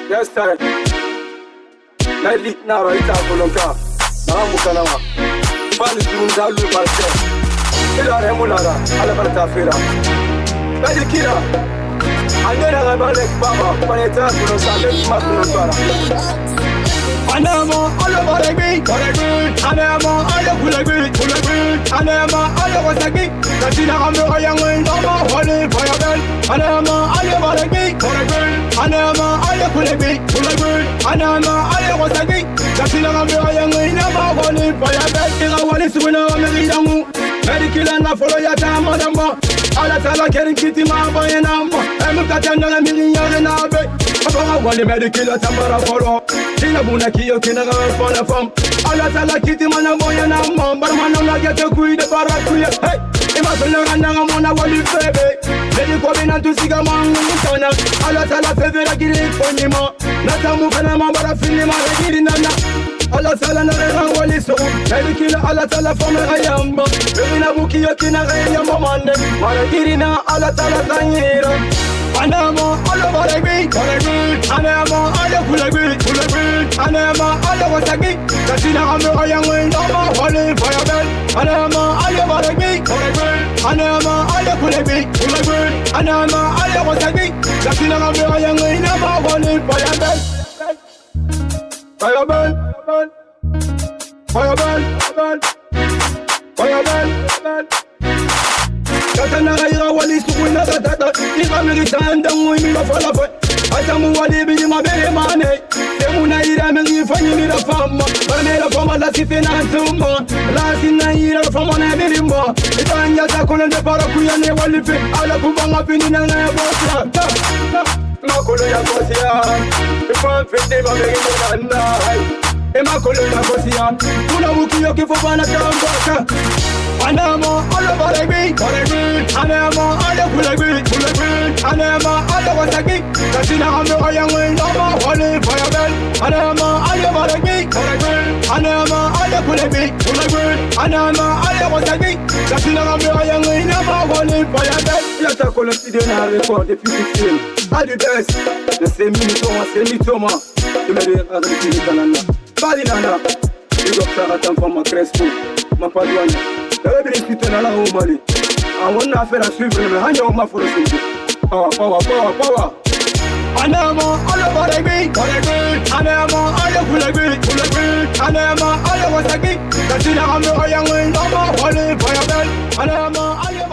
Yes, sir. Nali na raita kolonka. Na mukanawa. Bali tunza lu barke. Ila remulara ala barta fira. Bali kira. Andera ngabale baba. Paneta kolonka le makunara. Anema ala baregi, anema ala kulegi, anema ala wasagi. Katina amro yangu ndama wale fayabel. Anema ala baregi, anema ala kulegi, anema ala wasagi. Katina amro yangu ndama wale fayabel. Ila wale subuna amiridangu. Medikila na follow ya tama damba. Ala tala kerin kiti ma bayanamba. Emukatanga na miliyari na be. Papa wale medikila tambara follow. Kina buna kiyo kina gawe fana fam. Ala tala kiti mana boya na mamba. Mana na gete kui de barakuya. Hey, ima tolo na mona wali bebe. Lady ko bina tu siga mangu mutana. Ala tala fevera kiri konima. Natamu kana mambara fini ma regiri nana. Ala tala na reha wali so. Medikila ala tala fama ayamba. Bina buki yo kina ayamba mande. Mara kiri na ala tala tanyira. Anema ala baregi, anema ala kulegi, anema ala wasagi. Katina amro ayangu ndama wale fayabel. Anema ala baregi, anema ala kulegi, anema ala wasagi. Katina amro ayangu ndama wale fayabel. Fayabel, fayabel, fayabel, fayabel. Katana ira wali sukuina tata ira militanda ngui mafala fa atamu wali bi mabere mane demuna ira mengi fanyi mira fama barmera fama la sifena tumba la sina ira fama na bilimba itanya takuna de para kuyane wali fe ala kubanga pini na na bosa makolo ya bosia ifa fete ba mengi na emakolo ya bosia kuna mukiyo kifo bana tamba anema ala baregi, anema ala kulegi, anema ala wasagi. Katina amro ayangu ndama wale fayabel. Anema ala baregi, anema ala kulegi, anema ala wasagi. Katina amro ayangu ndama wale fayabel. Yata koloside na record depuis 15. All the best. The same minute, tu me dis avec les canana. Bali nana. You got Saratan from my Crespo, ma padouane. T'avais bien discuté dans la Roumanie. On a affaire à suivre, mais on m'a fait le suivre. Power. Anema ala baregi, anema ala kulegi, anema ala wasagi. Katina amro ayangu ndama wale fayabel. Anema ala